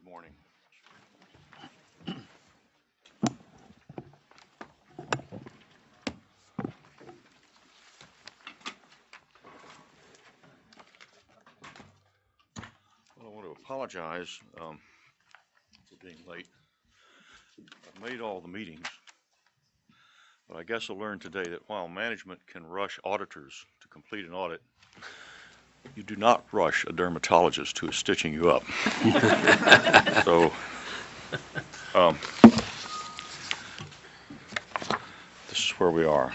morning. Well, I want to apologize for being late. I've made all the meetings, but I guess I learned today that while management can rush auditors to complete an audit, you do not rush a dermatologist who is stitching you up. So, this is where we are.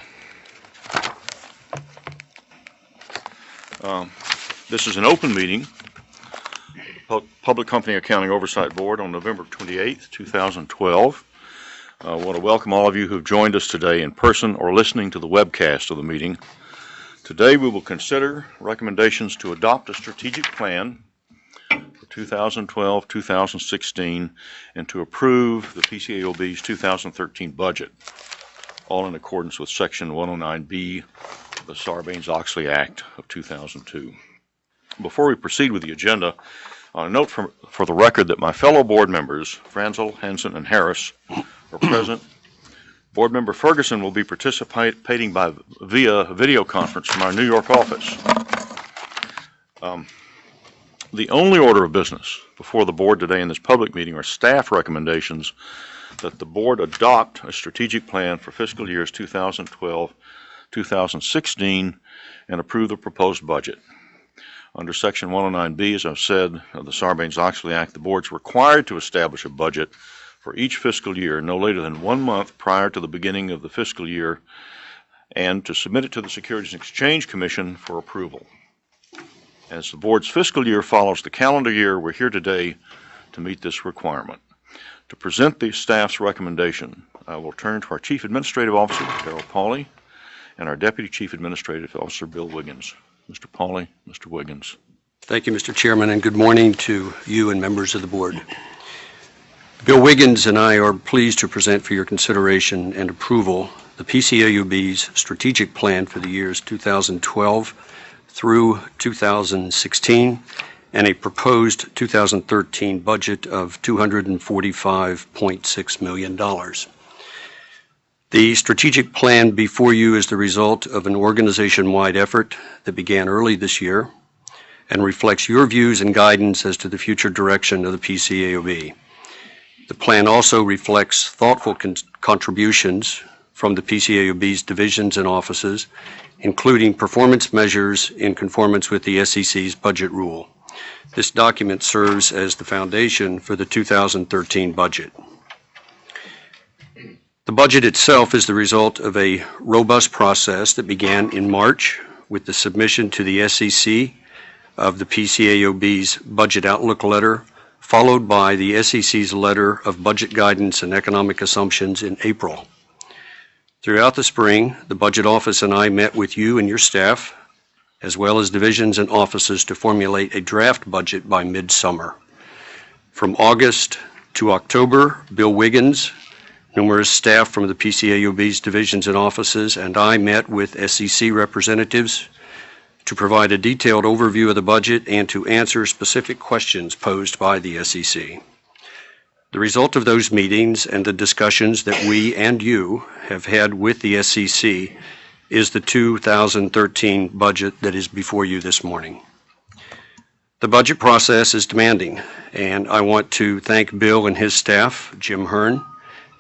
This is an open meeting of the Public Company Accounting Oversight Board on November 28th, 2012. I want to welcome all of you who have joined us today in person or listening to the webcast of the meeting. Today we will consider recommendations to adopt a strategic plan for 2012-2016 and to approve the PCAOB's 2013 budget, all in accordance with Section 109B of the Sarbanes-Oxley Act of 2002. Before we proceed with the agenda, I note for the record that my fellow board members, Franzel, Hansen, and Harris, are present. Board member Ferguson will be participating via video conference from our New York office. The only order of business before the board today in this public meeting are staff recommendations that the board adopt a strategic plan for fiscal years 2012-2016 and approve the proposed budget. Under Section 109B, as I've said, of the Sarbanes-Oxley Act, the board is required to establish a budget for each fiscal year no later than 1 month prior to the beginning of the fiscal year and to submit it to the Securities and Exchange Commission for approval. As the board's fiscal year follows the calendar year, we're here today to meet this requirement. To present the staff's recommendation, I will turn to our Chief Administrative Officer, Darrell Pauley, and our Deputy Chief Administrative Officer, Bill Wiggins. Mr. Pauley, Mr. Wiggins. Thank you, Mr. Chairman, and good morning to you and members of the board. Bill Wiggins and I are pleased to present for your consideration and approval the PCAOB's strategic plan for the years 2012 through 2016 and a proposed 2013 budget of $245.6 million. The strategic plan before you is the result of an organization-wide effort that began early this year and reflects your views and guidance as to the future direction of the PCAOB. The plan also reflects thoughtful contributions from the PCAOB's divisions and offices, including performance measures in conformance with the SEC's budget rule. This document serves as the foundation for the 2013 budget. The budget itself is the result of a robust process that began in March with the submission to the SEC of the PCAOB's Budget Outlook Letter, followed by the SEC's Letter of Budget Guidance and Economic Assumptions in April. Throughout the spring, the Budget Office and I met with you and your staff, as well as divisions and offices, to formulate a draft budget by midsummer. From August to October, Bill Wiggins, numerous staff from the PCAOB's divisions and offices, and I met with SEC representatives to provide a detailed overview of the budget and to answer specific questions posed by the SEC. The result of those meetings and the discussions that we and you have had with the SEC is the 2013 budget that is before you this morning. The budget process is demanding, and I want to thank Bill and his staff, Jim Hearn,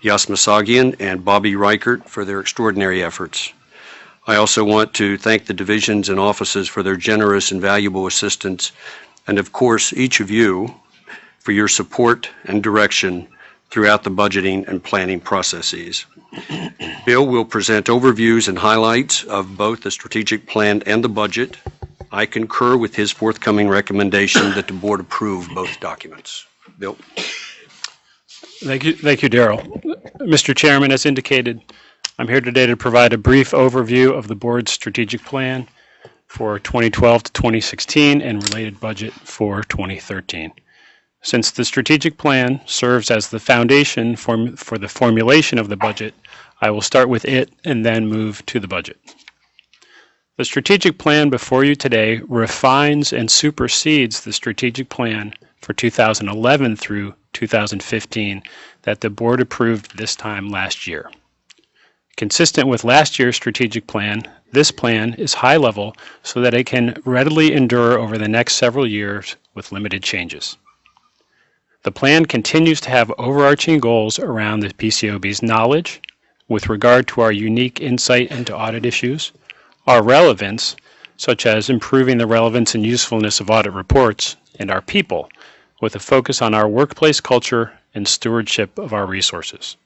Yas Masagian, and Bobby Reichert, for their extraordinary efforts. I also want to thank the divisions and offices for their generous and valuable assistance, and of course each of you for your support and direction throughout the budgeting and planning processes. Bill will present overviews and highlights of both the strategic plan and the budget. I concur with his forthcoming recommendation that the board approve both documents. Bill. Thank you, Darrell. Mr. Chairman, as indicated, I'm here today to provide a brief overview of the board's strategic plan for 2012 to 2016 and related budget for 2013. Since the strategic plan serves as the foundation for the formulation of the budget, I will start with it and then move to the budget. The strategic plan before you today refines and supersedes the strategic plan for 2011 through 2015 that the board approved this time last year. Consistent with last year's strategic plan, this plan is high level so that it can readily endure over the next several years with limited changes. The plan continues to have overarching goals around the PCAOB's knowledge with regard to our unique insight into audit issues, our relevance, such as improving the relevance and usefulness of audit reports, and our people, with a focus on our workplace culture and stewardship of our resources.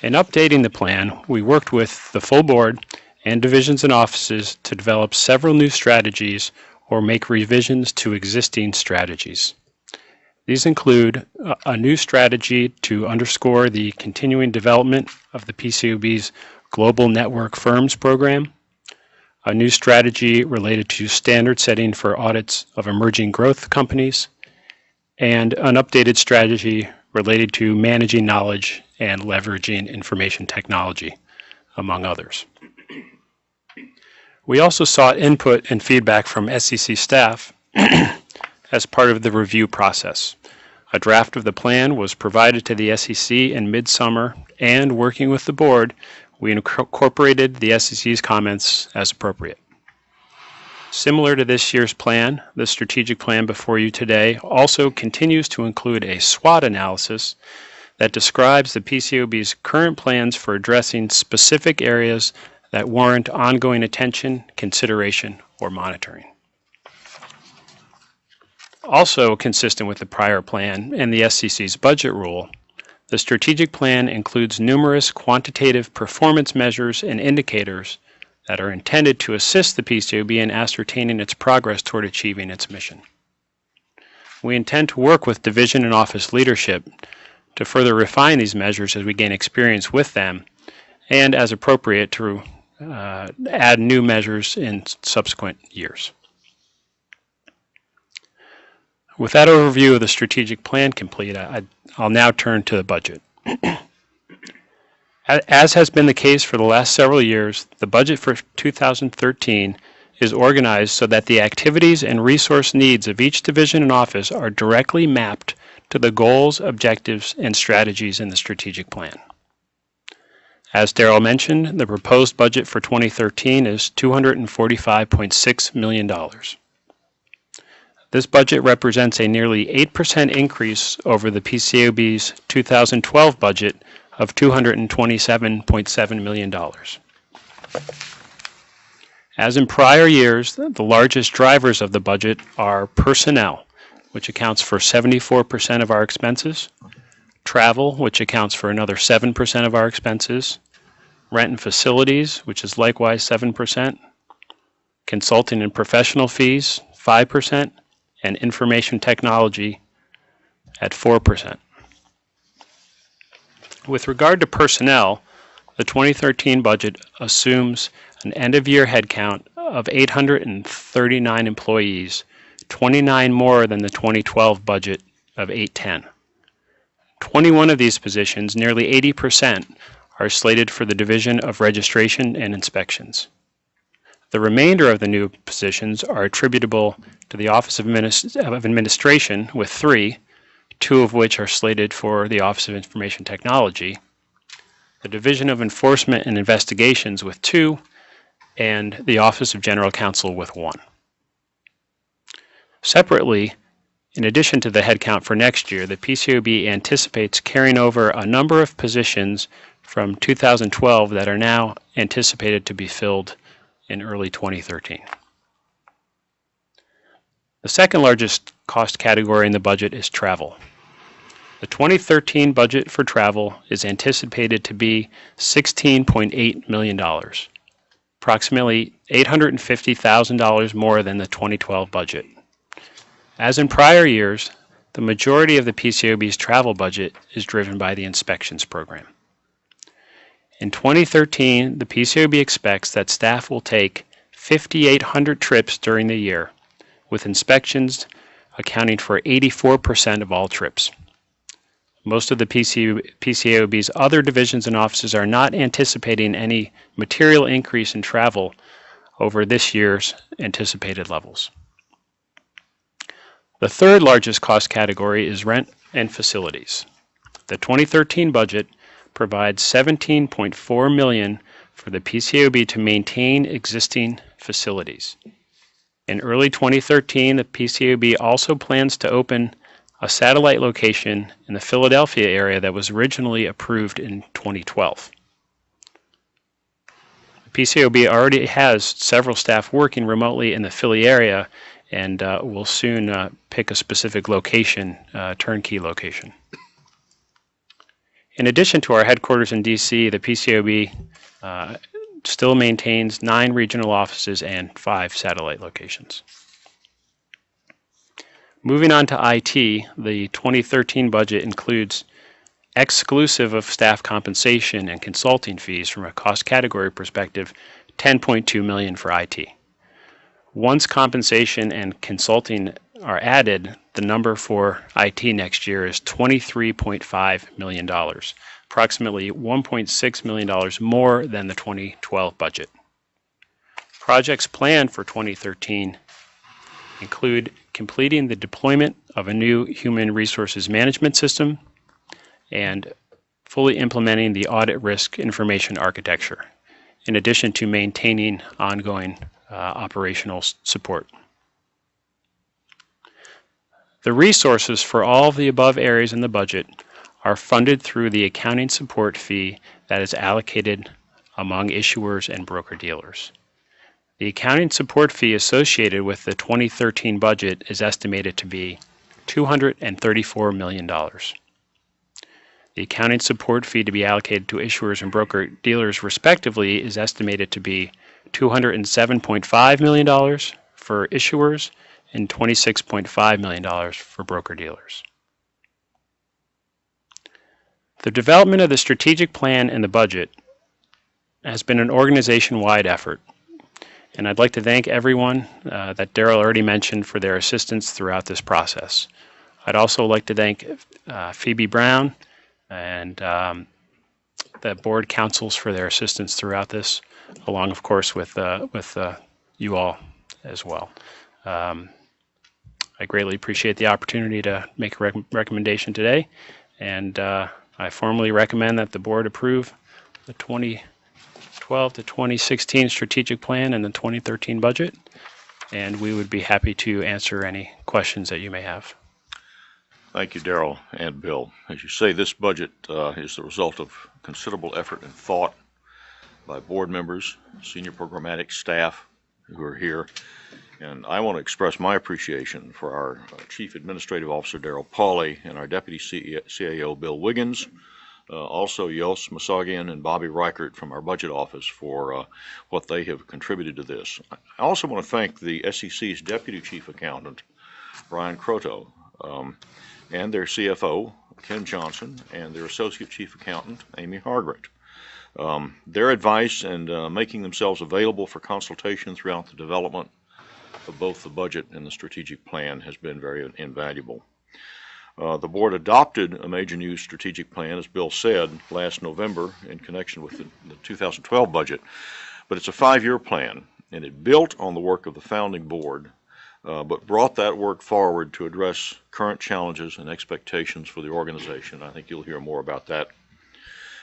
In updating the plan, we worked with the full board and divisions and offices to develop several new strategies or make revisions to existing strategies. These include a new strategy to underscore the continuing development of the PCAOB's Global Network Firms program, a new strategy related to standard setting for audits of emerging growth companies, and an updated strategy related to managing knowledge and leveraging information technology, among others. We also sought input and feedback from SEC staff as part of the review process. A draft of the plan was provided to the SEC in midsummer, and working with the board, we incorporated the SEC's comments as appropriate. Similar to this year's plan, the strategic plan before you today also continues to include a SWOT analysis that describes the PCAOB's current plans for addressing specific areas that warrant ongoing attention, consideration, or monitoring. Also consistent with the prior plan and the SEC's budget rule, the strategic plan includes numerous quantitative performance measures and indicators that are intended to assist the PCAOB in ascertaining its progress toward achieving its mission. We intend to work with division and office leadership to further refine these measures as we gain experience with them, and as appropriate to add new measures in subsequent years. With that overview of the strategic plan complete, I'll now turn to the budget. As has been the case for the last several years, the budget for 2013 is organized so that the activities and resource needs of each division and office are directly mapped to the goals, objectives, and strategies in the strategic plan. As Darrell mentioned, the proposed budget for 2013 is $245.6 million. This budget represents a nearly 8% increase over the PCAOB's 2012 budget of $227.7 million. As in prior years, the largest drivers of the budget are personnel, which accounts for 74% of our expenses, travel, which accounts for another 7% of our expenses, rent and facilities, which is likewise 7%, consulting and professional fees, 5%, and information technology at 4%. With regard to personnel, the 2013 budget assumes an end-of-year headcount of 839 employees, 29 more than the 2012 budget of 810. 21 of these positions, nearly 80%, are slated for the Division of Registration and Inspections. The remainder of the new positions are attributable to the Office of Administration, with 3, 2 of which are slated for the Office of Information Technology, the Division of Enforcement and Investigations with 2, and the Office of General Counsel with 1. Separately, in addition to the headcount for next year, the PCAOB anticipates carrying over a number of positions from 2012 that are now anticipated to be filled in early 2013. The second largest cost category in the budget is travel. The 2013 budget for travel is anticipated to be $16.8 million, approximately $850,000 more than the 2012 budget. As in prior years, the majority of the PCAOB's travel budget is driven by the inspections program. In 2013, the PCAOB expects that staff will take 5,800 trips during the year, with inspections accounting for 84% of all trips. Most of the PCAOB's other divisions and offices are not anticipating any material increase in travel over this year's anticipated levels. The third largest cost category is rent and facilities. The 2013 budget provides $17.4 million for the PCAOB to maintain existing facilities. In early 2013, the PCAOB also plans to open a satellite location in the Philadelphia area that was originally approved in 2012. The PCAOB already has several staff working remotely in the Philly area and will soon pick a specific location, turnkey location. In addition to our headquarters in DC, the PCAOB still maintains 9 regional offices and 5 satellite locations. Moving on to IT, the 2013 budget includes, exclusive of staff compensation and consulting fees from a cost category perspective, $10.2 million for IT. Once compensation and consulting are added, the number for IT next year is $23.5 million, approximately $1.6 million more than the 2012 budget. Projects planned for 2013 include completing the deployment of a new human resources management system and fully implementing the audit risk information architecture, in addition to maintaining ongoing operational support. The resources for all of the above areas in the budget are funded through the accounting support fee that is allocated among issuers and broker-dealers. The accounting support fee associated with the 2013 budget is estimated to be $234 million. The accounting support fee to be allocated to issuers and broker-dealers respectively is estimated to be $207.5 million for issuers and $26.5 million for broker-dealers. The development of the strategic plan and the budget has been an organization-wide effort, and I'd like to thank everyone that Daryl already mentioned for their assistance throughout this process. I'd also like to thank Phoebe Brown and the board councils for their assistance throughout this, along, of course, with you all as well. I greatly appreciate the opportunity to make a recommendation today, and I formally recommend that the board approve the 2012 to 2016 strategic plan and the 2013 budget, and we would be happy to answer any questions that you may have. Thank you, Daryl and Bill. As you say, this budget is the result of considerable effort and thought by board members, senior programmatic staff who are here, and I want to express my appreciation for our Chief Administrative Officer, Daryl Pauly, and our Deputy CAO, Bill Wiggins, also Yos Masagian and Bobby Reichert from our budget office for what they have contributed to this. I also want to thank the SEC's Deputy Chief Accountant, Brian Croto, and their CFO, Ken Johnson, and their Associate Chief Accountant, Amy Hargret. Their advice and making themselves available for consultation throughout the development of both the budget and the strategic plan has been very invaluable. The board adopted a major new strategic plan, as Bill said, last November in connection with the 2012 budget, but it's a 5-year plan, and it built on the work of the founding board, but brought that work forward to address current challenges and expectations for the organization. I think you'll hear more about that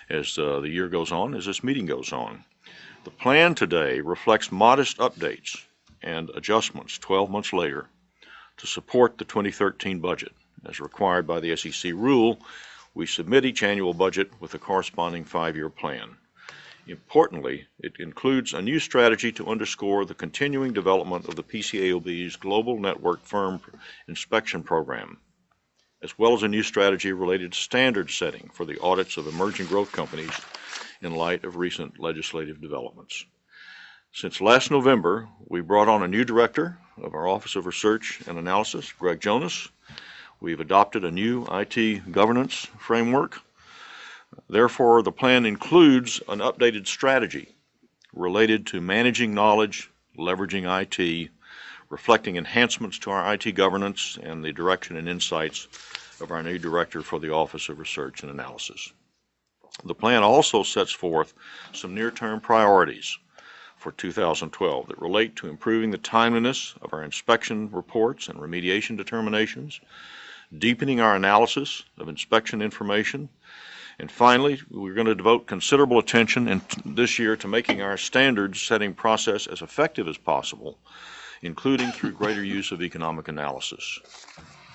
as the year goes on, as this meeting goes on. The plan today reflects modest updates and adjustments 12 months later to support the 2013 budget. As required by the SEC rule, we submit each annual budget with a corresponding 5-year plan. Importantly, it includes a new strategy to underscore the continuing development of the PCAOB's Global Network Firm Inspection Program, as well as a new strategy related to standard setting for the audits of emerging growth companies in light of recent legislative developments. Since last November, we brought on a new director of our Office of Research and Analysis, Greg Jonas. We've adopted a new IT governance framework. Therefore, the plan includes an updated strategy related to managing knowledge, leveraging IT, reflecting enhancements to our IT governance, and the direction and insights of our new director for the Office of Research and Analysis. The plan also sets forth some near-term priorities for 2012 that relate to improving the timeliness of our inspection reports and remediation determinations, deepening our analysis of inspection information. And finally, we're going to devote considerable attention this year to making our standards setting process as effective as possible, including through greater use of economic analysis.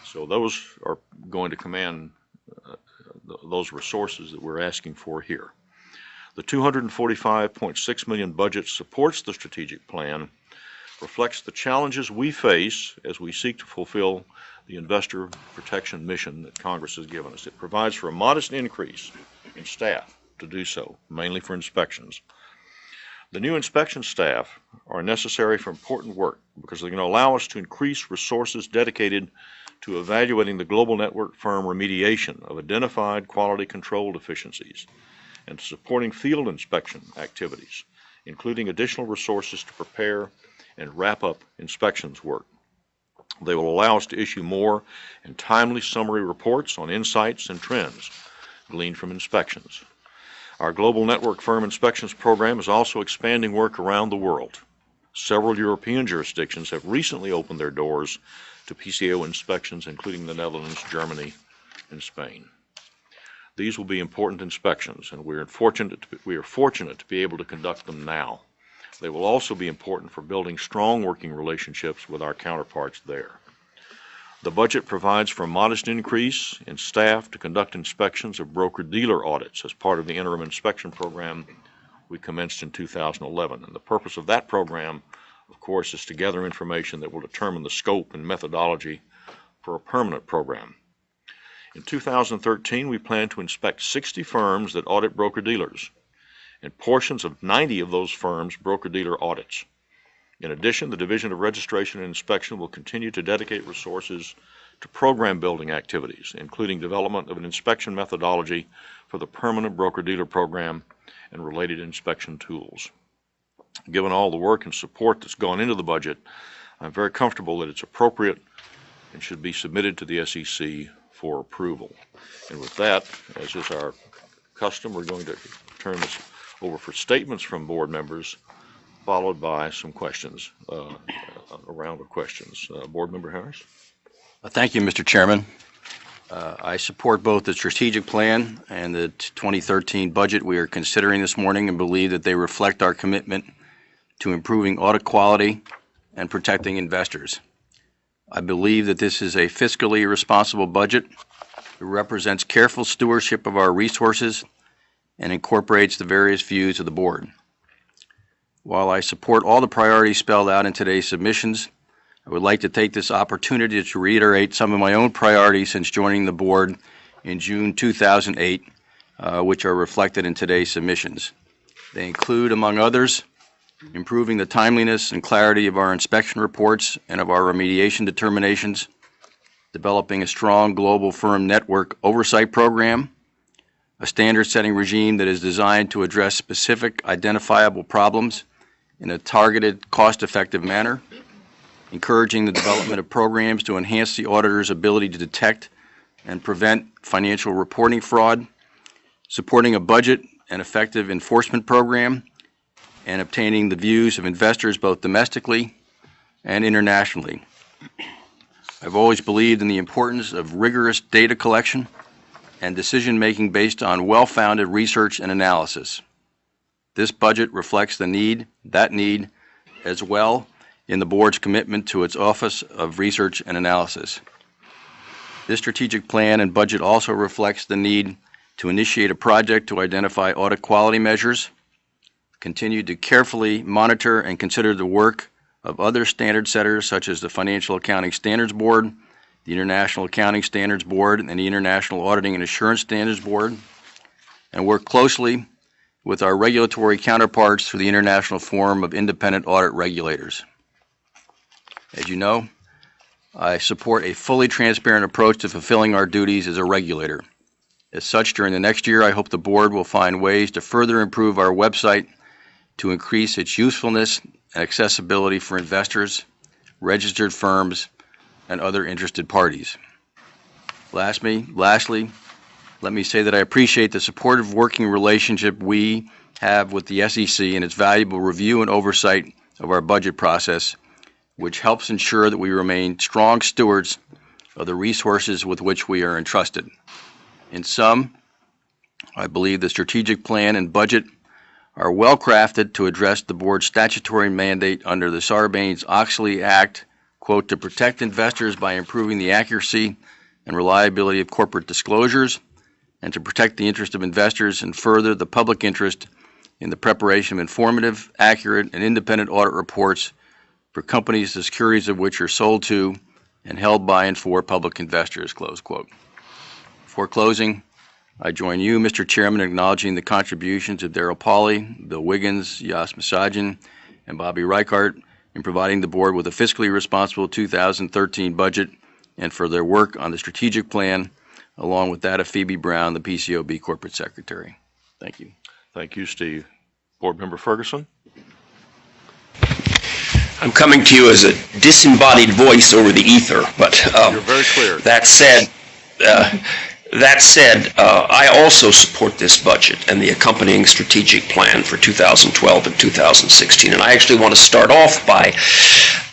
So those are going to command those resources that we're asking for here. The $245.6 million budget supports the strategic plan, reflects the challenges we face as we seek to fulfill the investor protection mission that Congress has given us. It provides for a modest increase in staff to do so, mainly for inspections. The new inspection staff are necessary for important work because they're going to allow us to increase resources dedicated to evaluating the global network firm remediation of identified quality control deficiencies and supporting field inspection activities, including additional resources to prepare and wrap up inspections work. They will allow us to issue more and timely summary reports on insights and trends gleaned from inspections. Our global network firm inspections program is also expanding work around the world. Several European jurisdictions have recently opened their doors to PCAO inspections, including the Netherlands, Germany, and Spain. These will be important inspections, and we are fortunate to be able to conduct them now. They will also be important for building strong working relationships with our counterparts there. The budget provides for a modest increase in staff to conduct inspections of broker-dealer audits as part of the interim inspection program we commenced in 2011. And the purpose of that program, of course, is to gather information that will determine the scope and methodology for a permanent program. In 2013, we plan to inspect 60 firms that audit broker-dealers, and portions of 90 of those firms' broker-dealer audits. In addition, the Division of Registration and Inspection will continue to dedicate resources to program building activities, including development of an inspection methodology for the permanent broker-dealer program and related inspection tools. Given all the work and support that's gone into the budget, I'm very comfortable that it's appropriate and should be submitted to the SEC for approval. And with that, as is our custom, we're going to turn this over for statements from board members, followed by some questions, a round of questions. Board Member Harris? Thank you, Mr. Chairman. I support both the strategic plan and the 2013 budget we are considering this morning and believe that they reflect our commitment to improving audit quality and protecting investors. I believe that this is a fiscally responsible budget that represents careful stewardship of our resources and incorporates the various views of the board. While I support all the priorities spelled out in today's submissions, I would like to take this opportunity to reiterate some of my own priorities since joining the board in June 2008, which are reflected in today's submissions. They include, among others, improving the timeliness and clarity of our inspection reports and of our remediation determinations, developing a strong global firm network oversight program, a standard-setting regime that is designed to address specific identifiable problems in a targeted, cost-effective manner, encouraging the development of programs to enhance the auditor's ability to detect and prevent financial reporting fraud, supporting a budget and effective enforcement program, and obtaining the views of investors both domestically and internationally. I've always believed in the importance of rigorous data collection and decision-making based on well-founded research and analysis. This budget reflects that need as well in the board's commitment to its Office of Research and Analysis. This strategic plan and budget also reflects the need to initiate a project to identify audit quality measures, continue to carefully monitor and consider the work of other standard setters such as the Financial Accounting Standards Board, the International Accounting Standards Board, and the International Auditing and Assurance Standards Board, and work closely with our regulatory counterparts through the International Forum of Independent Audit Regulators. As you know, I support a fully transparent approach to fulfilling our duties as a regulator. As such, during the next year, I hope the board will find ways to further improve our website to increase its usefulness and accessibility for investors, registered firms, and other interested parties. Lastly, let me say that I appreciate the supportive working relationship we have with the SEC and its valuable review and oversight of our budget process, which helps ensure that we remain strong stewards of the resources with which we are entrusted. In sum, I believe the strategic plan and budget are well crafted to address the board's statutory mandate under the Sarbanes-Oxley Act, quote, to protect investors by improving the accuracy and reliability of corporate disclosures, and to protect the interest of investors and further the public interest in the preparation of informative, accurate, and independent audit reports for companies the securities of which are sold to and held by and for public investors, close quote. Before closing, I join you, Mr. Chairman, in acknowledging the contributions of Darrell Pauly, Bill Wiggins, Yas Masajian, and Bobby Reichart in providing the board with a fiscally responsible 2013 budget and for their work on the strategic plan, along with that of Phoebe Brown, the PCAOB Corporate Secretary. Thank you. Thank you, Steve. Board Member Ferguson? I'm coming to you as a disembodied voice over the ether, but You're very clear. that said, I also support this budget and the accompanying strategic plan for 2012 and 2016. And I actually want to start off by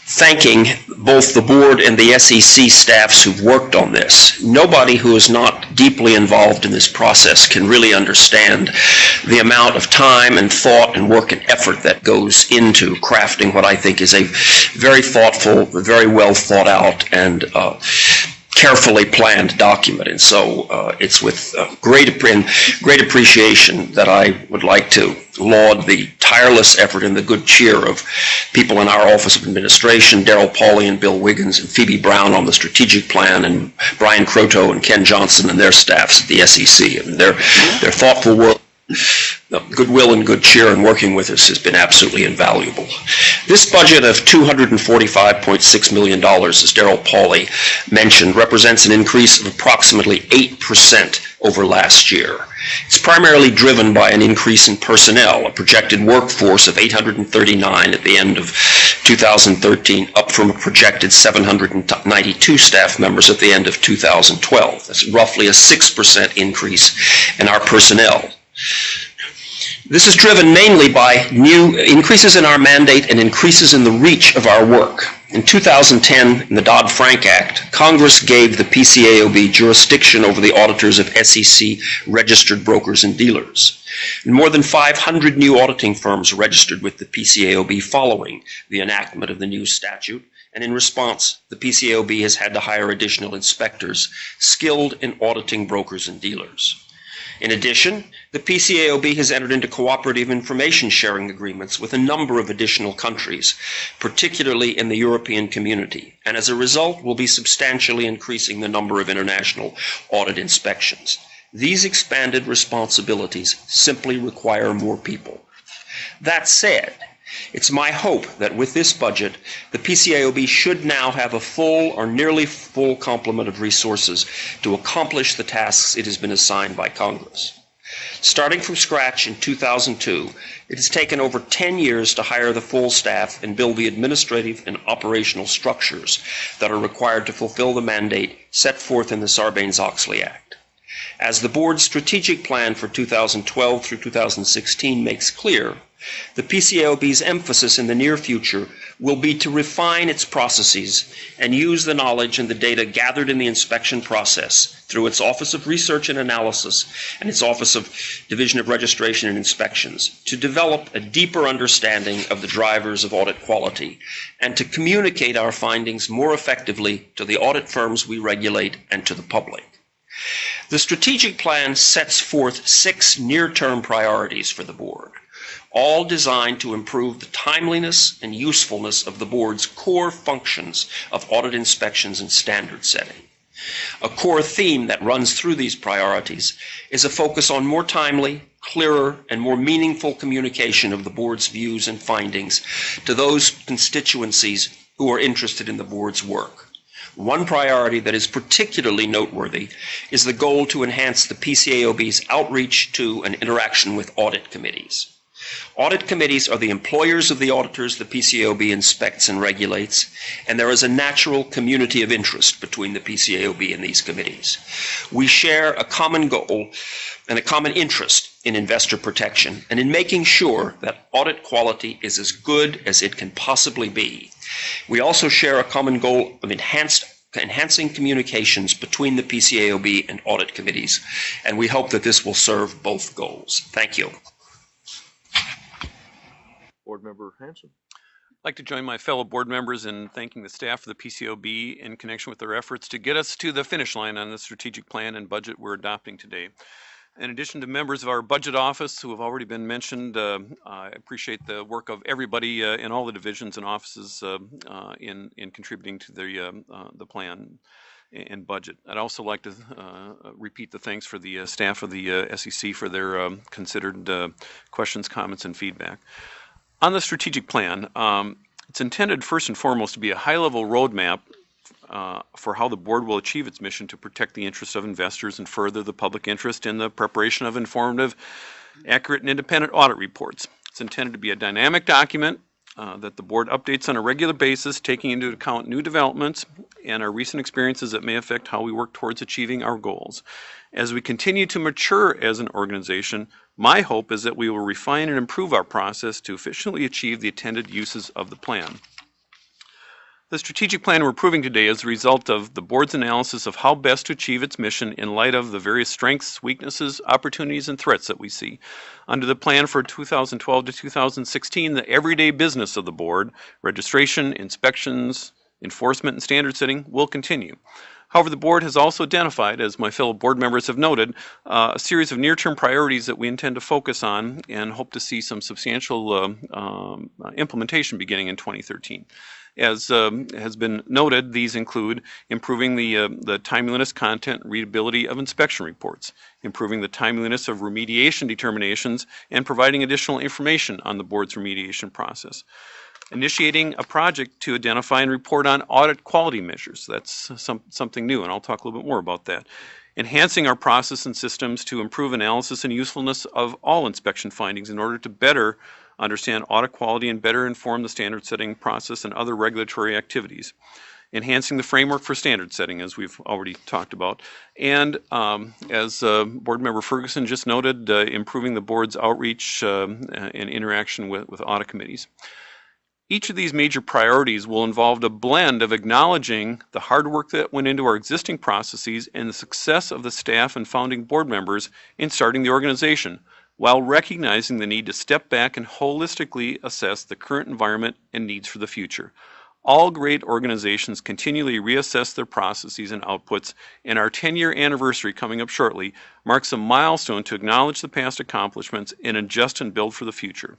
thanking both the board and the SEC staffs who've worked on this. Nobody who is not deeply involved in this process can really understand the amount of time and thought and work and effort that goes into crafting what I think is a very thoughtful, very well thought out, and carefully planned document. And so it's with great appreciation that I would like to laud the tireless effort and the good cheer of people in our Office of Administration, Darrell Pauly and Bill Wiggins and Phoebe Brown on the strategic plan, and Brian Croteau and Ken Johnson and their staffs at the SEC. And their thoughtful work, goodwill and good cheer in working with us has been absolutely invaluable. This budget of $245.6 million, as Darrell Pauly mentioned, represents an increase of approximately 8% over last year. It's primarily driven by an increase in personnel, a projected workforce of 839 at the end of 2013, up from a projected 792 staff members at the end of 2012. That's roughly a 6% increase in our personnel. This is driven mainly by new increases in our mandate and increases in the reach of our work. In 2010, in the Dodd-Frank Act, Congress gave the PCAOB jurisdiction over the auditors of SEC-registered brokers and dealers. And more than 500 new auditing firms registered with the PCAOB following the enactment of the new statute. And in response, the PCAOB has had to hire additional inspectors skilled in auditing brokers and dealers. In addition, the PCAOB has entered into cooperative information sharing agreements with a number of additional countries, particularly in the European community, and as a result will be substantially increasing the number of international audit inspections. These expanded responsibilities simply require more people. That said, it's my hope that with this budget, the PCAOB should now have a full or nearly full complement of resources to accomplish the tasks it has been assigned by Congress. Starting from scratch in 2002, it has taken over 10 years to hire the full staff and build the administrative and operational structures that are required to fulfill the mandate set forth in the Sarbanes-Oxley Act. As the board's strategic plan for 2012 through 2016 makes clear, the PCAOB's emphasis in the near future will be to refine its processes and use the knowledge and the data gathered in the inspection process through its Office of Research and Analysis and its Office of Division of Registration and Inspections to develop a deeper understanding of the drivers of audit quality and to communicate our findings more effectively to the audit firms we regulate and to the public. The strategic plan sets forth 6 near-term priorities for the board, all designed to improve the timeliness and usefulness of the board's core functions of audit inspections and standard setting. A core theme that runs through these priorities is a focus on more timely, clearer, and more meaningful communication of the board's views and findings to those constituencies who are interested in the board's work. One priority that is particularly noteworthy is the goal to enhance the PCAOB's outreach to and interaction with audit committees. Audit committees are the employers of the auditors the PCAOB inspects and regulates, and there is a natural community of interest between the PCAOB and these committees. We share a common goal and a common interest in investor protection and in making sure that audit quality is as good as it can possibly be. We also share a common goal of enhanced enhancing communications between the PCAOB and audit committees, and we hope that this will serve both goals. Thank you. Board Member Hanson. I'd like to join my fellow board members in thanking the staff of the PCAOB in connection with their efforts to get us to the finish line on the strategic plan and budget we're adopting today. In addition to members of our budget office who have already been mentioned, I appreciate the work of everybody in all the divisions and offices in contributing to the plan and budget. I'd also like to repeat the thanks for the staff of the SEC for their considered questions, comments, and feedback. On the strategic plan, it's intended first and foremost to be a high-level roadmap for how the board will achieve its mission to protect the interests of investors and further the public interest in the preparation of informative, accurate, and independent audit reports. It's intended to be a dynamic document that the board updates on a regular basis, taking into account new developments and our recent experiences that may affect how we work towards achieving our goals. As we continue to mature as an organization, my hope is that we will refine and improve our process to efficiently achieve the intended uses of the plan. The strategic plan we're approving today is the result of the board's analysis of how best to achieve its mission in light of the various strengths, weaknesses, opportunities, and threats that we see. Under the plan for 2012 to 2016, the everyday business of the board, registration, inspections, enforcement, and standard setting will continue. However, the board has also identified, as my fellow board members have noted, a series of near-term priorities that we intend to focus on and hope to see some substantial implementation beginning in 2013. As has been noted, these include improving the timeliness, content, and readability of inspection reports, improving the timeliness of remediation determinations, and providing additional information on the board's remediation process. Initiating a project to identify and report on audit quality measures. That's something new, and I'll talk a little bit more about that. Enhancing our process and systems to improve analysis and usefulness of all inspection findings in order to better understand audit quality and better inform the standard setting process and other regulatory activities. Enhancing the framework for standard setting, as we've already talked about. And as Board Member Ferguson just noted, improving the board's outreach and interaction with audit committees. Each of these major priorities will involve a blend of acknowledging the hard work that went into our existing processes and the success of the staff and founding board members in starting the organization, while recognizing the need to step back and holistically assess the current environment and needs for the future. All great organizations continually reassess their processes and outputs, and our 10-year anniversary coming up shortly marks a milestone to acknowledge the past accomplishments and adjust and build for the future.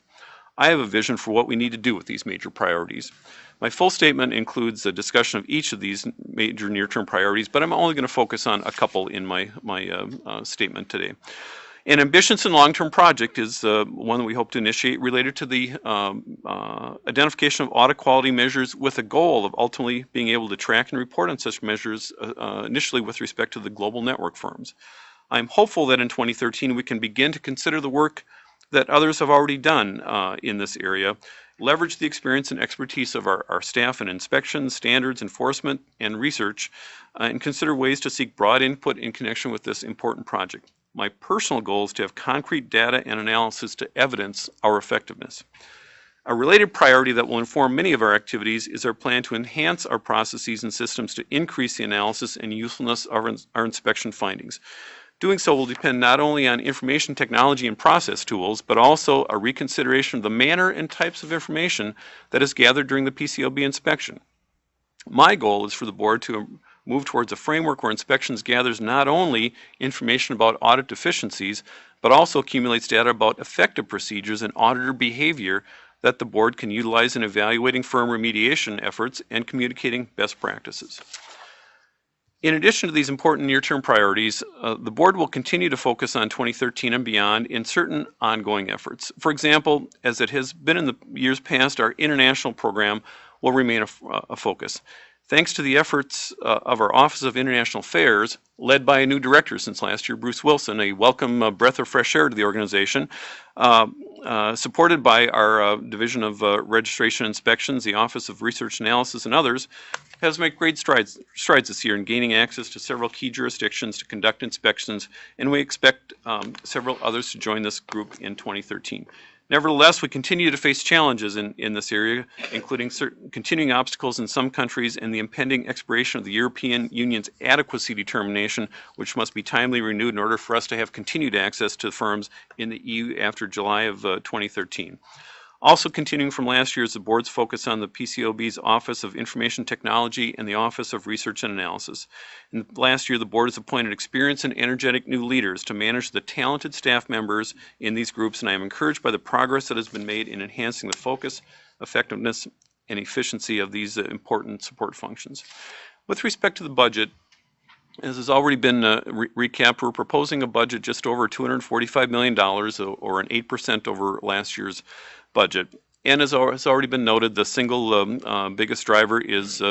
I have a vision for what we need to do with these major priorities. My full statement includes a discussion of each of these major near-term priorities, but I'm only going to focus on a couple in my statement today. An ambitious and long-term project is one that we hope to initiate related to the identification of audit quality measures with a goal of ultimately being able to track and report on such measures initially with respect to the global network firms. I'm hopeful that in 2013 we can begin to consider the work that others have already done in this area, leverage the experience and expertise of our staff in inspections, standards, enforcement, and research, and consider ways to seek broad input in connection with this important project. My personal goal is to have concrete data and analysis to evidence our effectiveness. A related priority that will inform many of our activities is our plan to enhance our processes and systems to increase the analysis and usefulness of our inspection findings. Doing so will depend not only on information technology and process tools, but also a reconsideration of the manner and types of information that is gathered during the PCAOB inspection. My goal is for the board to move towards a framework where inspections gathers not only information about audit deficiencies, but also accumulates data about effective procedures and auditor behavior that the board can utilize in evaluating firm remediation efforts and communicating best practices. In addition to these important near-term priorities, the board will continue to focus on 2013 and beyond in certain ongoing efforts. For example, as it has been in the years past, our international program will remain a focus. Thanks to the efforts of our Office of International Affairs, led by a new director since last year, Bruce Wilson, a welcome breath of fresh air to the organization, supported by our Division of Registration Inspections, the Office of Research Analysis, and others, has made great strides this year in gaining access to several key jurisdictions to conduct inspections, and we expect several others to join this group in 2013. Nevertheless, we continue to face challenges in this area, including certain continuing obstacles in some countries and the impending expiration of the European Union's adequacy determination, which must be timely renewed in order for us to have continued access to firms in the EU after July of 2013. Also continuing from last year is the board's focus on the PCAOB's Office of Information Technology and the Office of Research and Analysis. In last year, the board has appointed experienced and energetic new leaders to manage the talented staff members in these groups, and I am encouraged by the progress that has been made in enhancing the focus, effectiveness, and efficiency of these important support functions. With respect to the budget, as has already been recapped, we're proposing a budget just over $245 million, or an 8% over last year's budget. And as has already been noted, the single biggest driver is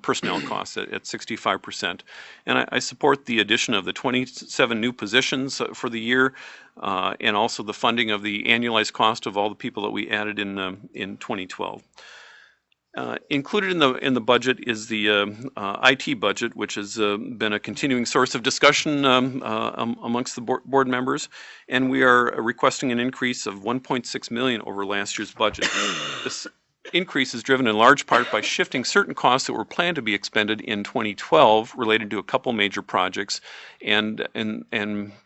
personnel costs at 65%. And I support the addition of the 27 new positions for the year, and also the funding of the annualized cost of all the people that we added in 2012. Included in the budget is the IT budget, which has been a continuing source of discussion amongst the board members, and we are requesting an increase of $1.6 million over last year's budget. This increase is driven in large part by shifting certain costs that were planned to be expended in 2012 related to a couple major projects, and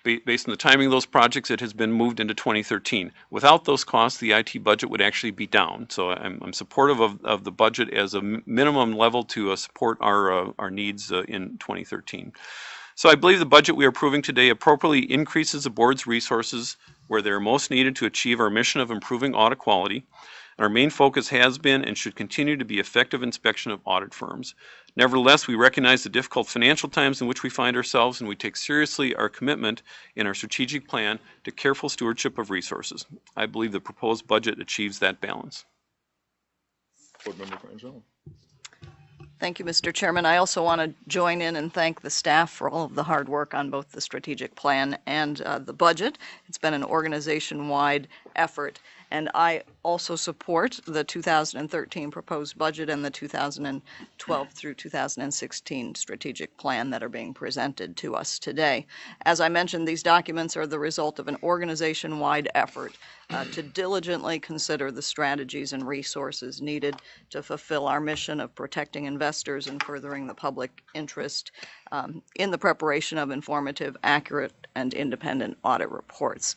based on the timing of those projects, it has been moved into 2013. Without those costs, the IT budget would actually be down. So I'm supportive of the budget as a minimum level to support our needs in 2013. So I believe the budget we are approving today appropriately increases the board's resources where they are most needed to achieve our mission of improving audit quality. Our main focus has been and should continue to be effective inspection of audit firms. Nevertheless, we recognize the difficult financial times in which we find ourselves, and we take seriously our commitment in our strategic plan to careful stewardship of resources. I believe the proposed budget achieves that balance. Board Member Frangella. Thank you, Mr. Chairman. I also want to join in and thank the staff for all of the hard work on both the strategic plan and the budget. It's been an organization-wide effort, and I also support the 2013 proposed budget and the 2012 through 2016 strategic plan that are being presented to us today. As I mentioned, these documents are the result of an organization-wide effort to diligently consider the strategies and resources needed to fulfill our mission of protecting investors and furthering the public interest in the preparation of informative, accurate, and independent audit reports.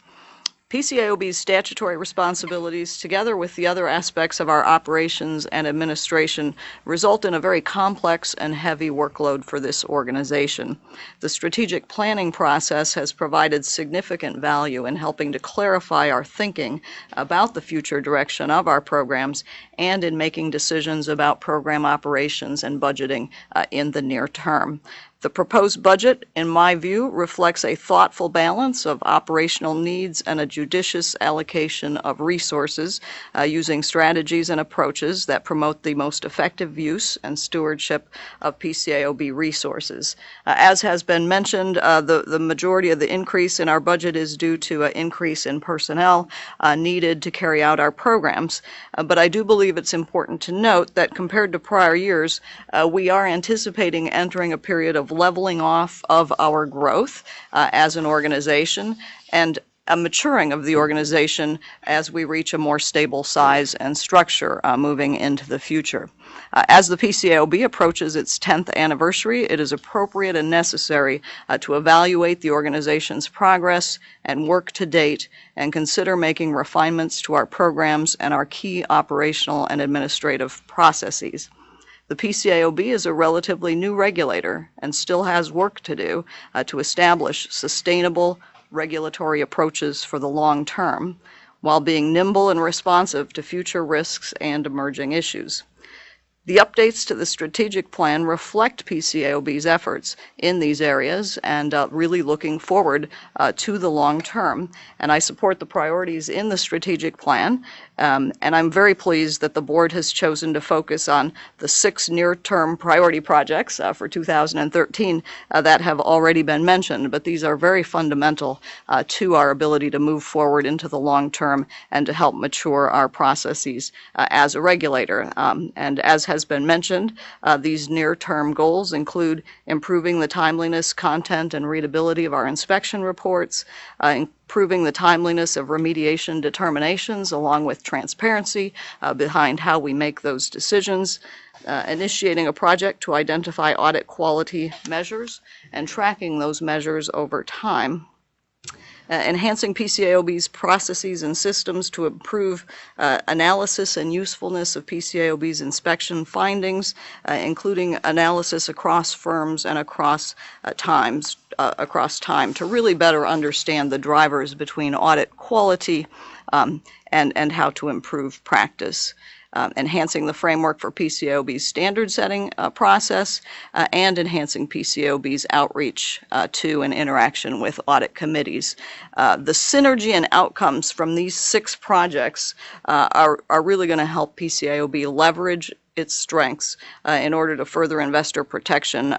PCAOB's statutory responsibilities, together with the other aspects of our operations and administration, result in a very complex and heavy workload for this organization. The strategic planning process has provided significant value in helping to clarify our thinking about the future direction of our programs and in making decisions about program operations and budgeting in the near term. The proposed budget, in my view, reflects a thoughtful balance of operational needs and a judicious allocation of resources using strategies and approaches that promote the most effective use and stewardship of PCAOB resources. As has been mentioned, the majority of the increase in our budget is due to an increase in personnel needed to carry out our programs. But I do believe it's important to note that compared to prior years, we are anticipating entering a period of leveling off of our growth as an organization and a maturing of the organization as we reach a more stable size and structure moving into the future. As the PCAOB approaches its 10th anniversary, it is appropriate and necessary to evaluate the organization's progress and work to date and consider making refinements to our programs and our key operational and administrative processes. The PCAOB is a relatively new regulator and still has work to do to establish sustainable regulatory approaches for the long term, while being nimble and responsive to future risks and emerging issues. The updates to the strategic plan reflect PCAOB's efforts in these areas and really looking forward to the long term. And I support the priorities in the strategic plan. And I'm very pleased that the board has chosen to focus on the 6 near-term priority projects for 2013 that have already been mentioned. But these are very fundamental to our ability to move forward into the long term and to help mature our processes as a regulator. And as has has been mentioned. These near-term goals include improving the timeliness, content, and readability of our inspection reports, improving the timeliness of remediation determinations, along with transparency behind how we make those decisions, initiating a project to identify audit quality measures and tracking those measures over time. Enhancing PCAOB's processes and systems to improve analysis and usefulness of PCAOB's inspection findings, including analysis across firms and across time, to really better understand the drivers between audit quality and how to improve practice. Enhancing the framework for PCAOB's standard setting process, and enhancing PCAOB's outreach to and interaction with audit committees. The synergy and outcomes from these 6 projects are really going to help PCAOB leverage its strengths in order to further investor protection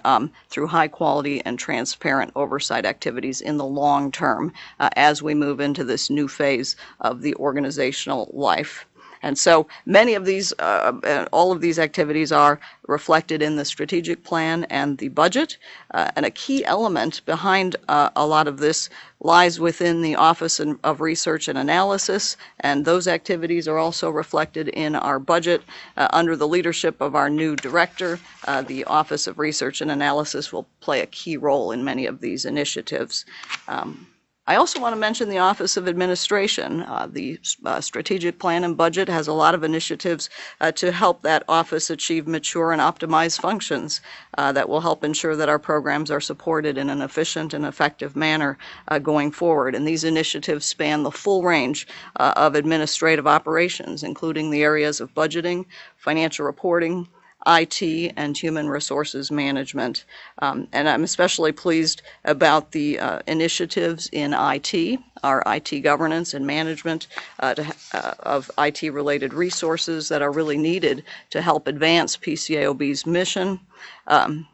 through high quality and transparent oversight activities in the long term as we move into this new phase of the organizational life. And so many of these, all of these activities are reflected in the strategic plan and the budget. And a key element behind a lot of this lies within the Office of Research and Analysis, and those activities are also reflected in our budget. Under the leadership of our new director, the Office of Research and Analysis will play a key role in many of these initiatives. I also want to mention the Office of Administration. The strategic plan and budget has a lot of initiatives to help that office achieve mature and optimized functions that will help ensure that our programs are supported in an efficient and effective manner going forward. And these initiatives span the full range of administrative operations, including the areas of budgeting, financial reporting, IT, and human resources management. And I'm especially pleased about the initiatives in IT, our IT governance and management of IT-related resources that are really needed to help advance PCAOB's mission, and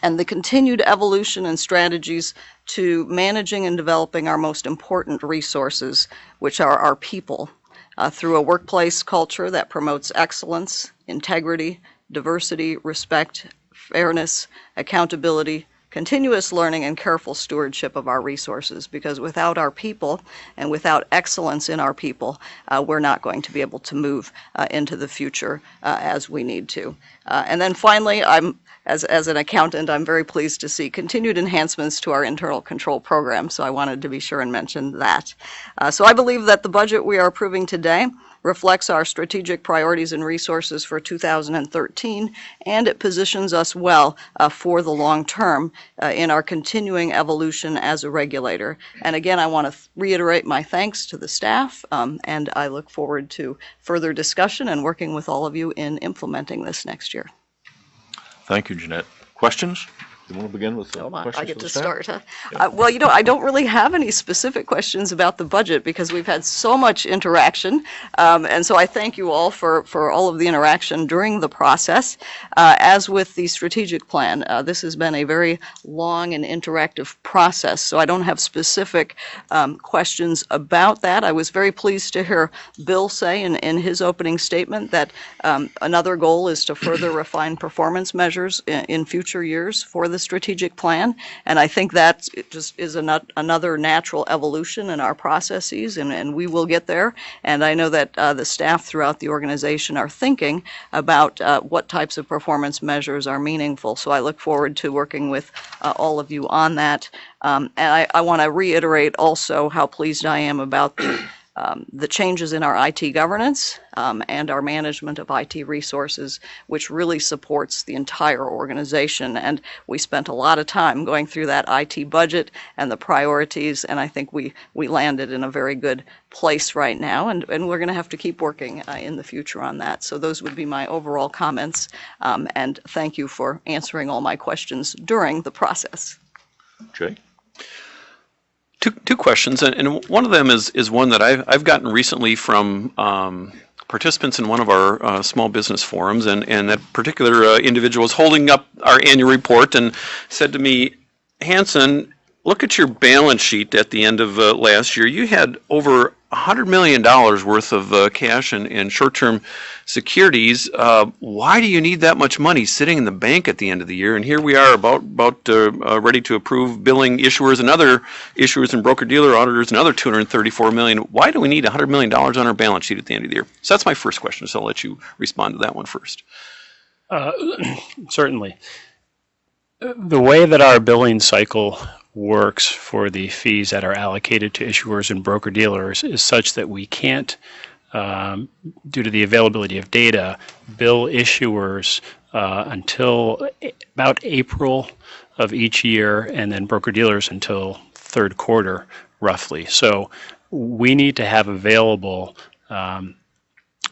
the continued evolution and strategies to managing and developing our most important resources, which are our people, through a workplace culture that promotes excellence, integrity, diversity, respect, fairness, accountability, continuous learning, and careful stewardship of our resources. Because without our people and without excellence in our people, we're not going to be able to move into the future as we need to. And then finally, as an accountant, I'm very pleased to see continued enhancements to our internal control program, so I wanted to be sure and mention that. So I believe that the budget we are approving today reflects our strategic priorities and resources for 2013, and it positions us well for the long term in our continuing evolution as a regulator. And again, I want to reiterate my thanks to the staff, and I look forward to further discussion and working with all of you in implementing this next year. Thank you, Jeanette. Questions? You want to begin with the Oh, questions I get for the to staff? start, huh? Well, I don't really have any specific questions about the budget because we've had so much interaction, and so I thank you all for all of the interaction during the process. As with the strategic plan, this has been a very long and interactive process, so I don't have specific questions about that. I was very pleased to hear Bill say in his opening statement that another goal is to further refine performance measures in future years for the strategic plan, and I think that just is another natural evolution in our processes, and we will get there. And I know that the staff throughout the organization are thinking about what types of performance measures are meaningful, so I look forward to working with all of you on that. And I want to reiterate also how pleased I am about the changes in our IT governance and our management of IT resources, which really supports the entire organization. And we spent a lot of time going through that IT budget and the priorities, and I think we landed in a very good place right now, and we're going to have to keep working in the future on that. So those would be my overall comments, and thank you for answering all my questions during the process. Jay? Two questions, and one of them is one that I've gotten recently from participants in one of our small business forums, and that particular individual was holding up our annual report and said to me, Hanson, look at your balance sheet at the end of last year. You had over $100 million worth of cash and short-term securities. Why do you need that much money sitting in the bank at the end of the year? And here we are about ready to approve billing issuers and other issuers and broker-dealer auditors another $234 million. Why do we need $100 million on our balance sheet at the end of the year? So that's my first question, so I'll let you respond to that one first. Certainly. The way that our billing cycle works for the fees that are allocated to issuers and broker-dealers is such that we can't, due to the availability of data, bill issuers until about April of each year, and then broker-dealers until third quarter, roughly. So we need to have available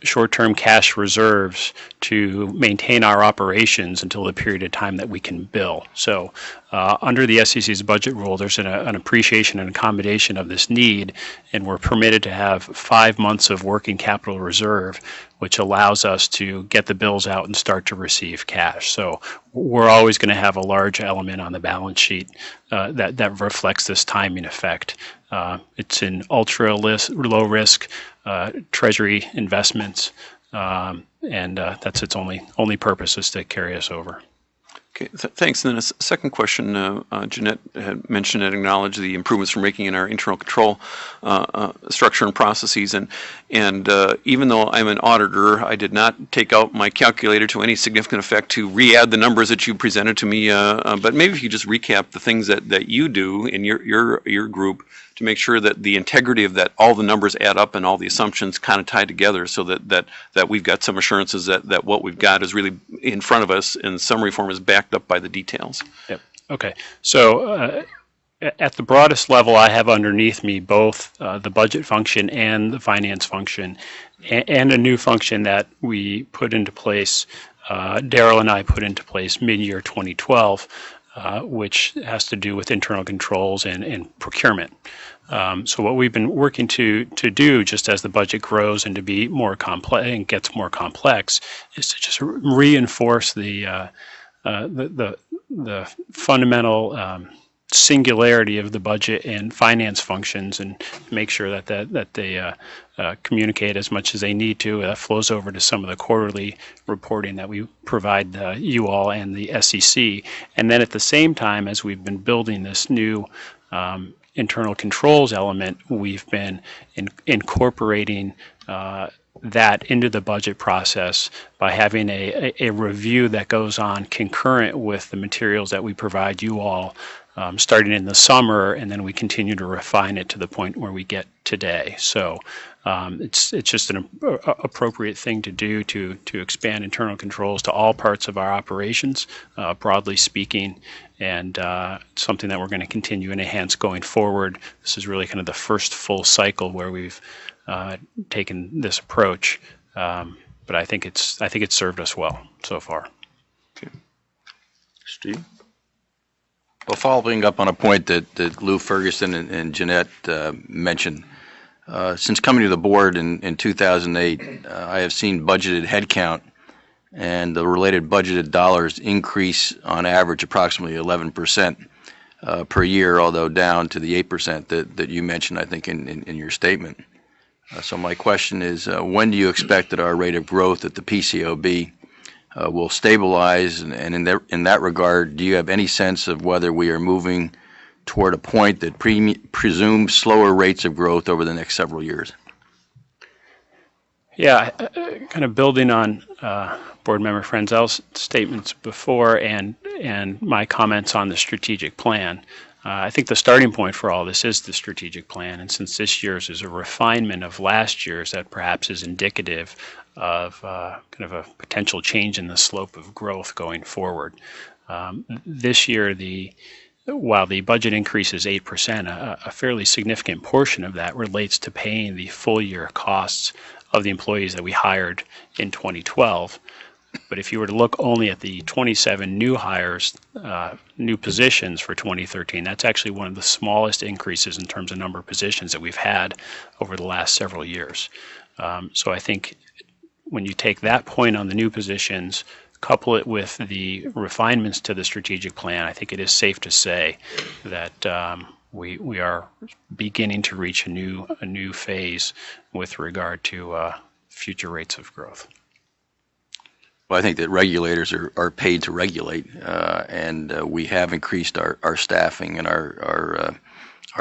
short-term cash reserves to maintain our operations until the period of time that we can bill. So under the SEC's budget rule, there's an appreciation and accommodation of this need, and we're permitted to have 5 months of working capital reserve, which allows us to get the bills out and start to receive cash. So we're always going to have a large element on the balance sheet that reflects this timing effect. It's an low risk treasury investments, and that's its only purpose, is to carry us over. Okay, thanks. And then a second question, Jeanette had mentioned and acknowledged the improvements we're making in our internal control structure and processes. And even though I'm an auditor, I did not take out my calculator to any significant effect to re-add the numbers that you presented to me. But maybe if you just recap the things that you do in your group to make sure that the integrity of that, all the numbers add up and all the assumptions kind of tie together, so that we've got some assurances that what we've got is really in front of us in summary form is backed up by the details. Yep. Okay. So at the broadest level, I have underneath me both the budget function and the finance function, and a new function that we put into place, Daryl and I put into place mid-year 2012, which has to do with internal controls and procurement. So what we've been working to do, just as the budget grows and to be more complex and gets more complex, is to just reinforce the fundamental singularity of the budget and finance functions, and make sure that they communicate as much as they need to. That flows over to some of the quarterly reporting that we provide you all and the SEC. And then at the same time, as we've been building this new internal controls element, we've been incorporating that into the budget process by having a review that goes on concurrent with the materials that we provide you all, starting in the summer, and then we continue to refine it to the point where we get today. So it's just an appropriate thing to do to expand internal controls to all parts of our operations, broadly speaking, and something that we're going to continue and enhance going forward. This is really kind of the first full cycle where we've taken this approach, but I think it's served us well so far. Okay. Steve? Well, following up on a point that Lou Ferguson and Jeanette mentioned, since coming to the board in 2008, I have seen budgeted headcount and the related budgeted dollars increase on average approximately 11% per year, although down to the 8% that you mentioned, I think, in your statement. So my question is, when do you expect that our rate of growth at the PCAOB will stabilize? And in that regard, do you have any sense of whether we are moving toward a point that presumes slower rates of growth over the next several years? Yeah, kind of building on Board Member Frenzel's statements before and my comments on the strategic plan. I think the starting point for all this is the strategic plan, and since this year's is a refinement of last year's, that perhaps is indicative of kind of a potential change in the slope of growth going forward. This year, while the budget increase is 8%, a fairly significant portion of that relates to paying the full year costs of the employees that we hired in 2012. But if you were to look only at the 27 new hires, new positions for 2013, that's actually one of the smallest increases in terms of number of positions that we've had over the last several years. So I think when you take that point on the new positions, couple it with the refinements to the strategic plan, I think it is safe to say that we are beginning to reach a new phase with regard to future rates of growth. Well, I think that regulators are paid to regulate, and we have increased our staffing and our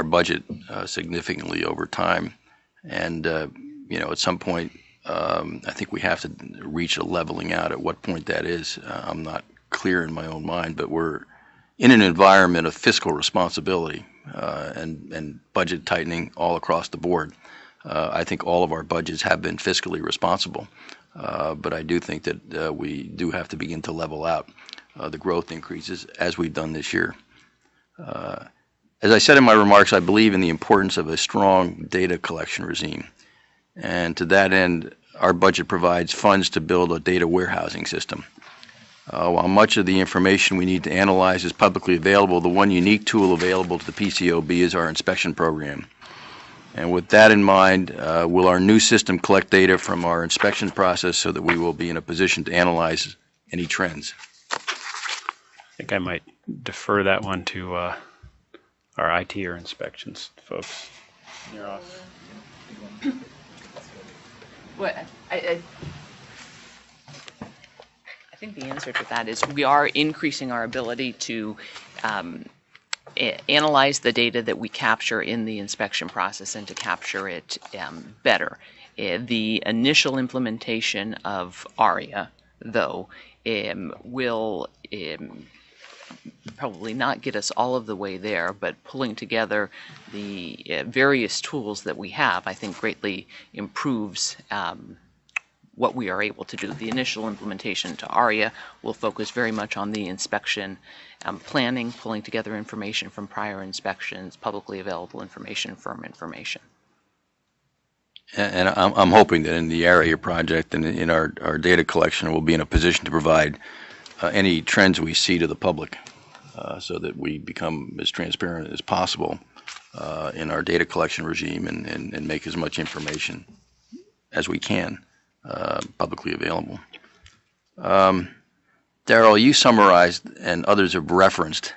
budget significantly over time. And at some point, I think we have to reach a leveling out. At what point that is, I'm not clear in my own mind, but we're in an environment of fiscal responsibility and budget tightening all across the board. I think all of our budgets have been fiscally responsible, but I do think that we do have to begin to level out the growth increases as we've done this year. As I said in my remarks, I believe in the importance of a strong data collection regime. And to that end, our budget provides funds to build a data warehousing system. While much of the information we need to analyze is publicly available, the one unique tool available to the PCAOB is our inspection program. And with that in mind, will our new system collect data from our inspection process so that we will be in a position to analyze any trends? I think I might defer that one to our IT or inspections folks. You're off. Well, I think the answer to that is we are increasing our ability to analyze the data that we capture in the inspection process and to capture it better. The initial implementation of ARIA, though, will probably not get us all of the way there, but pulling together the various tools that we have, I think greatly improves what we are able to do. The initial implementation to ARIA will focus very much on the inspection planning, pulling together information from prior inspections, publicly available information, firm information. And I'm hoping that in the ARIA project and in our data collection, we'll be in a position to provide any trends we see to the public so that we become as transparent as possible in our data collection regime and make as much information as we can publicly available. Darrell, you summarized and others have referenced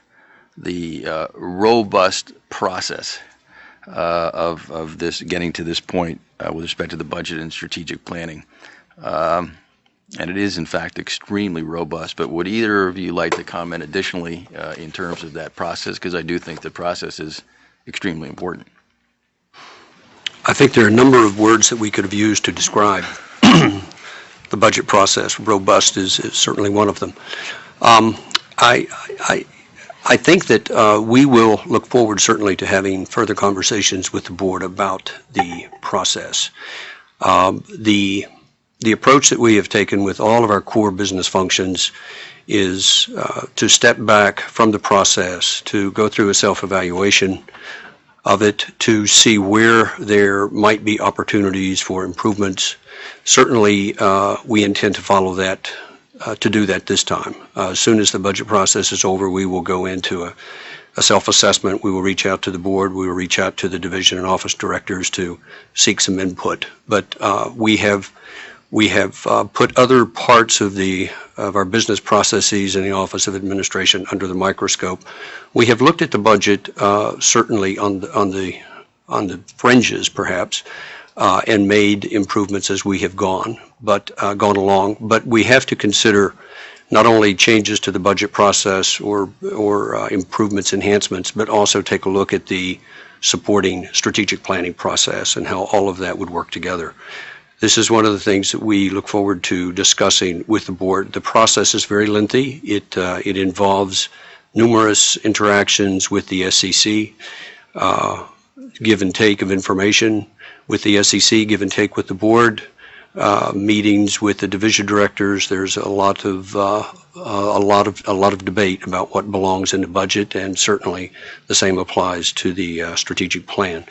the robust process of this getting to this point with respect to the budget and strategic planning. And it is, in fact, extremely robust. But would either of you like to comment additionally in terms of that process? Because I do think the process is extremely important. I think there are a number of words that we could have used to describe the budget process. Robust is certainly one of them. I think that we will look forward certainly to having further conversations with the board about the process. The approach that we have taken with all of our core business functions is to step back from the process, to go through a self-evaluation of it, to see where there might be opportunities for improvements. Certainly, we intend to follow that, to do that this time. As soon as the budget process is over, we will go into a self-assessment. We will reach out to the board. We will reach out to the division and office directors to seek some input. But we have put other parts of our business processes in the Office of Administration under the microscope. We have looked at the budget certainly on the fringes, perhaps, and made improvements as we have gone along. But we have to consider not only changes to the budget process or improvements, enhancements, but also take a look at the supporting strategic planning process and how all of that would work together. This is one of the things that we look forward to discussing with the board. The process is very lengthy. It involves numerous interactions with the SEC, give and take of information with the SEC, give and take with the board, meetings with the division directors. There's a lot of debate about what belongs in the budget, and certainly the same applies to the strategic plan.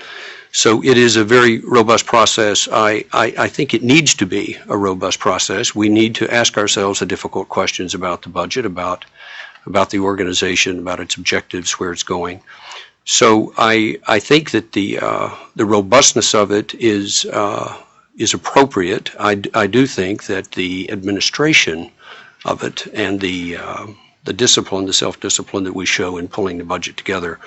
So it is a very robust process. I think it needs to be a robust process. We need to ask ourselves the difficult questions about the budget, about the organization, about its objectives, where it's going. So I think that the robustness of it is appropriate. I do think that the administration of it, and the discipline, the self-discipline that we show in pulling the budget together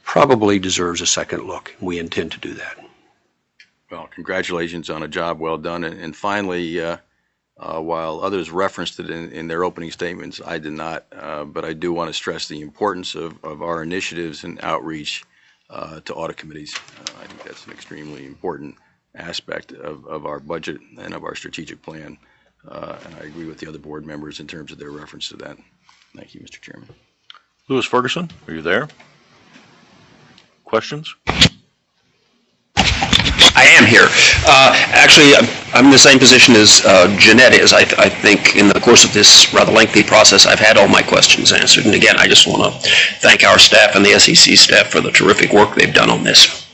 probably deserves a second look. We intend to do that. Well, congratulations on a job well done. And finally, while others referenced it in their opening statements, I did not, but I do want to stress the importance of our initiatives and outreach to audit committees. I think that's an extremely important aspect of our budget and of our strategic plan. And I agree with the other board members in terms of their reference to that. Thank you, Mr. Chairman. Louis Ferguson, are you there? Questions? I am here. Actually, I'm in the same position as Jeanette is. I think in the course of this rather lengthy process, I've had all my questions answered. And again, I just want to thank our staff and the SEC staff for the terrific work they've done on this.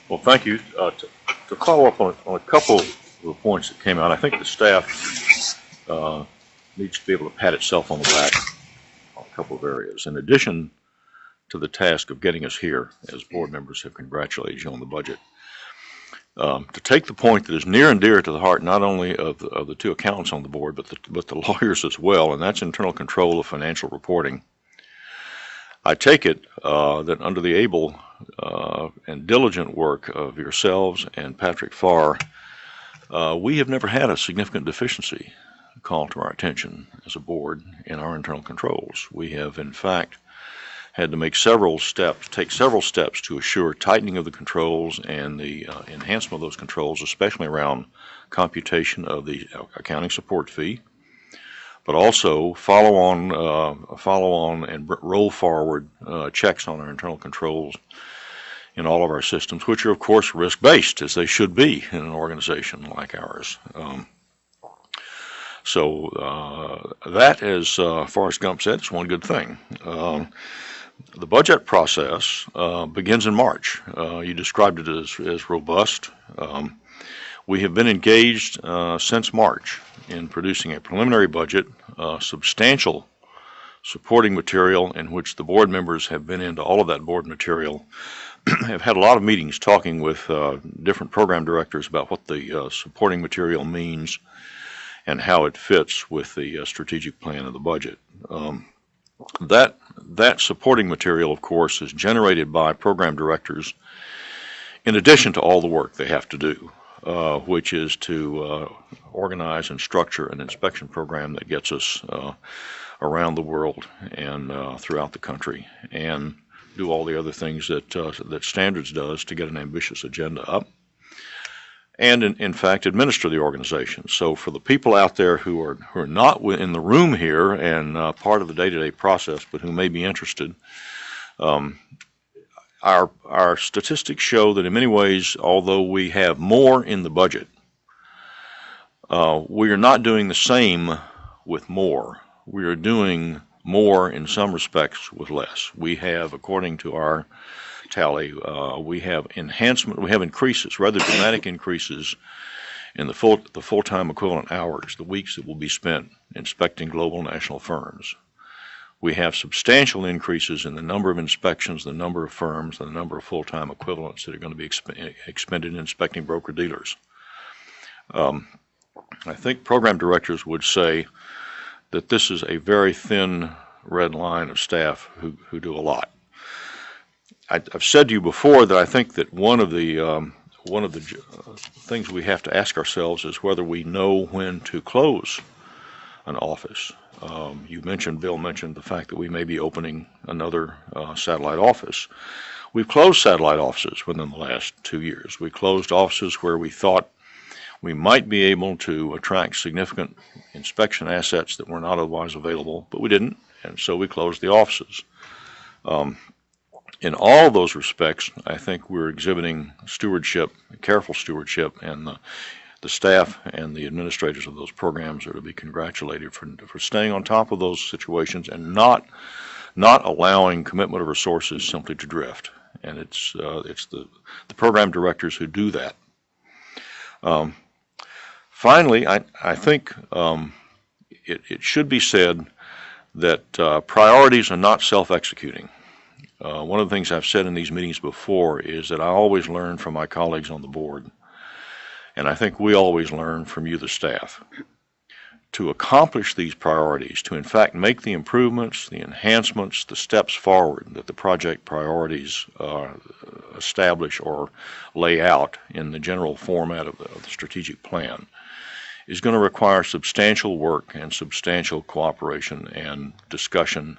Well, thank you. To follow up on a couple of the points that came out, I think the staff needs to be able to pat itself on the back on a couple of areas. In addition to the task of getting us here, as board members have congratulated you on the budget, to take the point that is near and dear to the heart not only of the two accountants on the board, but the lawyers as well, and that's internal control of financial reporting. I take it that under the able and diligent work of yourselves and Patrick Farr, we have never had a significant deficiency called to our attention as a board in our internal controls. We have, in fact, had to take several steps to assure tightening of the controls and the enhancement of those controls, especially around computation of the accounting support fee, but also follow on and roll forward checks on our internal controls in all of our systems, which are of course risk-based, as they should be in an organization like ours. So that, as Forrest Gump said, is one good thing. The budget process begins in March. You described it as robust. We have been engaged since March in producing a preliminary budget, substantial supporting material in which the board members have been into all of that board material, have had a lot of meetings talking with different program directors about what the supporting material means and how it fits with the strategic plan of the budget. That supporting material, of course, is generated by program directors in addition to all the work they have to do, which is to organize and structure an inspection program that gets us around the world and throughout the country, and do all the other things that Standards does to get an ambitious agenda up, and in fact administer the organization. So for the people out there who are not in the room here and part of the day-to-day process, but who may be interested, our statistics show that in many ways, although we have more in the budget, we are not doing the same with more. We are doing more in some respects with less. We have, according to our tally, we have increases, rather dramatic increases in the full-time equivalent hours, the weeks that will be spent inspecting global national firms. We have substantial increases in the number of inspections, the number of firms, and the number of full-time equivalents that are going to be expended in inspecting broker-dealers. I think program directors would say that this is a very thin red line of staff who do a lot. I've said to you before that I think that one of the things we have to ask ourselves is whether we know when to close an office. Bill mentioned the fact that we may be opening another satellite office. We've closed satellite offices within the last 2 years. We closed offices where we thought we might be able to attract significant inspection assets that were not otherwise available, but we didn't, and so we closed the offices. In all those respects, I think we're exhibiting stewardship, careful stewardship, and the staff and the administrators of those programs are to be congratulated for staying on top of those situations and not allowing commitment of resources simply to drift. And it's the program directors who do that. Finally, I think it should be said that priorities are not self-executing. One of the things I've said in these meetings before is that I always learn from my colleagues on the board, and I think we always learn from you, the staff. to accomplish these priorities, to in fact make the improvements, the enhancements, the steps forward that the project priorities establish or lay out in the general format of the strategic plan, is going to require substantial work and substantial cooperation and discussion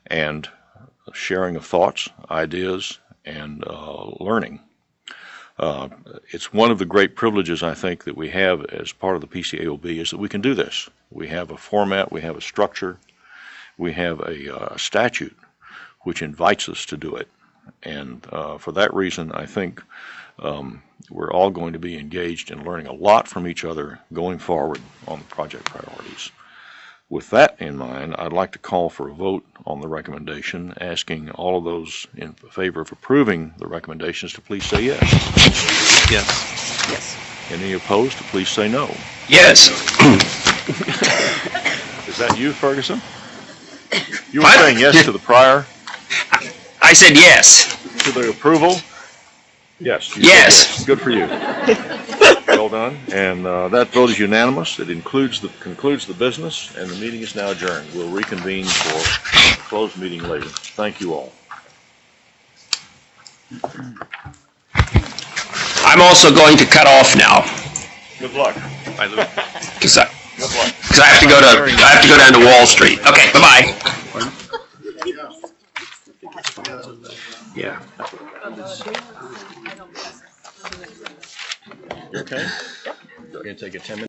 and sharing of thoughts, ideas, and learning. It's one of the great privileges, I think, that we have as part of the PCAOB is that we can do this. We have a format, we have a structure, we have a statute which invites us to do it. And for that reason, I think we're all going to be engaged in learning a lot from each other going forward on the project priorities. With that in mind, I'd like to call for a vote on the recommendation, asking all of those in favor of approving the recommendations to please say yes. Yes. Yes. Any opposed to please say no. Yes. Is that you, Ferguson? You were saying yes to the prior, I said yes. to the approval? Yes. you said Yes. Good for you. Well done. And that vote is unanimous. It concludes the business, and the meeting is now adjourned. We'll reconvene for a closed meeting later. Thank you all. I'm also going to cut off now Good luck. because I Good luck. have to go down to Wall Street. Okay. Bye-bye. Yeah. You okay? Going to take a 10-minute